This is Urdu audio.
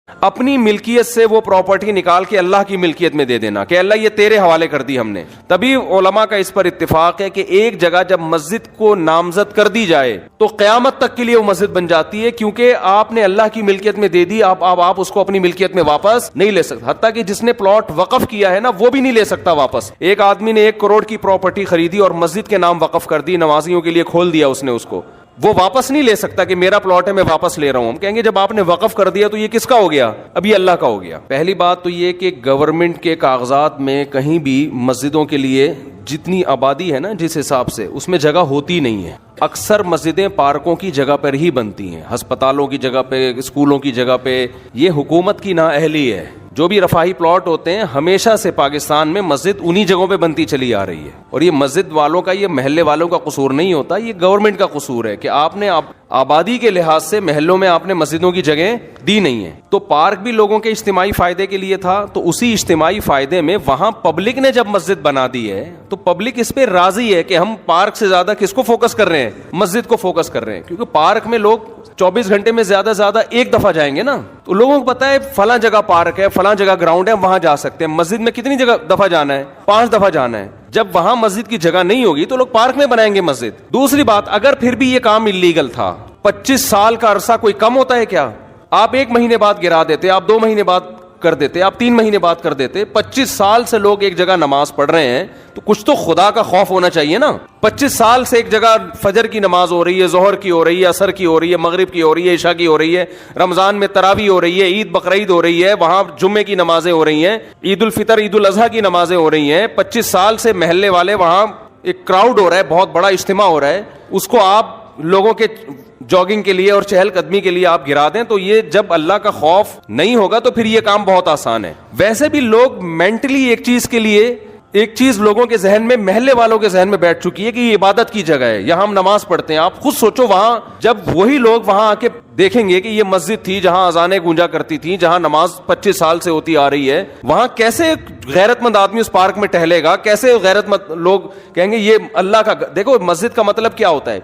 اپنی ملکیت سے وہ پراپرٹی نکال کے اللہ کی ملکیت میں دے دینا کہ اللہ یہ تیرے حوالے کر دی ہم نے. تبھی علماء کا اس پر اتفاق ہے کہ ایک جگہ جب مسجد کو نامزد کر دی جائے تو قیامت تک کے لیے وہ مسجد بن جاتی ہے, کیونکہ آپ نے اللہ کی ملکیت میں دے دی, آپ اس کو اپنی ملکیت میں واپس نہیں لے سکتے. حتیٰ کہ جس نے پلاٹ وقف کیا ہے نا وہ بھی نہیں لے سکتا واپس. ایک آدمی نے 1 کروڑ کی پراپرٹی خریدی اور مسجد کے نام وقف کر دی, نمازیوں کے لیے کھول دیا اس نے اس کو, وہ واپس نہیں لے سکتا کہ میرا پلاٹ ہے میں واپس لے رہا ہوں. ہم کہیں گے جب آپ نے وقف کر دیا تو یہ کس کا ہو گیا؟ اب یہ اللہ کا ہو گیا. پہلی بات تو یہ کہ گورنمنٹ کے کاغذات میں کہیں بھی مسجدوں کے لیے جتنی آبادی ہے نا جس حساب سے اس میں جگہ ہوتی نہیں ہے. اکثر مسجدیں پارکوں کی جگہ پر ہی بنتی ہیں, ہسپتالوں کی جگہ پہ, اسکولوں کی جگہ پہ. یہ حکومت کی نااہلی ہے. جو بھی رفاہی پلاٹ ہوتے ہیں ہمیشہ سے پاکستان میں مسجد انہی جگہوں پہ بنتی چلی آ رہی ہے. اور یہ مسجد والوں کا, یہ محلے والوں کا قصور نہیں ہوتا, یہ گورنمنٹ کا قصور ہے کہ آپ نے آبادی کے لحاظ سے محلوں میں آپ نے مسجدوں کی جگہ دی نہیں ہے. تو پارک بھی لوگوں کے اجتماعی فائدے کے لیے تھا, تو اسی اجتماعی فائدے میں وہاں پبلک نے جب مسجد بنا دی ہے تو پبلک اس پہ راضی ہے کہ ہم پارک سے زیادہ کس کو فوکس کر رہے ہیں؟ مسجد کو فوکس کر رہے ہیں. کیونکہ پارک میں لوگ 24 گھنٹے میں زیادہ ایک دفعہ جائیں گے نا, تو لوگوں کو پتا ہے فلاں جگہ پارک ہے, فلاں جگہ گراؤنڈ ہے, وہاں جا سکتے ہیں. مسجد میں کتنی دفعہ جانا ہے؟ 5 دفعہ جانا ہے. جب وہاں مسجد کی جگہ نہیں ہوگی تو لوگ پارک میں بنائیں گے مسجد. دوسری بات, اگر پھر بھی یہ کام اللیگل تھا, 25 سال کا عرصہ کوئی کم ہوتا ہے کیا؟ آپ 1 مہینے بعد گرا دیتے, آپ 2 مہینے بعد کر دیتے, آپ 3 مہینے بعد کر دیتے. 25 سال سے لوگ ایک جگہ نماز پڑھ رہے ہیں تو کچھ تو خدا کا خوف ہونا چاہیے نا. 25 سال سے ایک جگہ فجر کی نماز ہو رہی ہے, ظہر کی ہو رہی ہے, عصر کی ہو رہی ہے, مغرب کی ہو رہی ہے, عشاء کی ہو رہی ہے, رمضان میں تراویح ہو رہی ہے, عید بقرعید ہو رہی ہے, وہاں جمعے کی نمازیں ہو رہی ہیں, عید الفطر عید الاضحیٰ کی نمازیں ہو رہی ہیں. 25 سال سے محلے والے وہاں ایک کراؤڈ ہو رہا ہے, بہت بڑا اجتماع ہو رہا ہے, اس کو آپ لوگوں کے جاگنگ کے لیے اور چہل قدمی کے لیے آپ گرا دیں. تو یہ جب اللہ کا خوف نہیں ہوگا تو پھر یہ کام بہت آسان ہے. ویسے بھی لوگ مینٹلی ایک چیز لوگوں کے ذہن میں, محلے والوں کے ذہن میں بیٹھ چکی ہے کہ یہ عبادت کی جگہ ہے, یہاں ہم نماز پڑھتے ہیں. آپ خود سوچو, وہاں جب وہی لوگ وہاں آ کے دیکھیں گے کہ یہ مسجد تھی جہاں اذانیں گونجا کرتی تھیں, جہاں نماز 25 سال سے ہوتی آ رہی ہے, وہاں کیسے غیرت مند آدمی اس پارک میں ٹہلے گا؟ کیسے غیرت مند لوگ کہیں گے یہ اللہ کا؟ دیکھو مسجد کا مطلب کیا ہوتا ہے,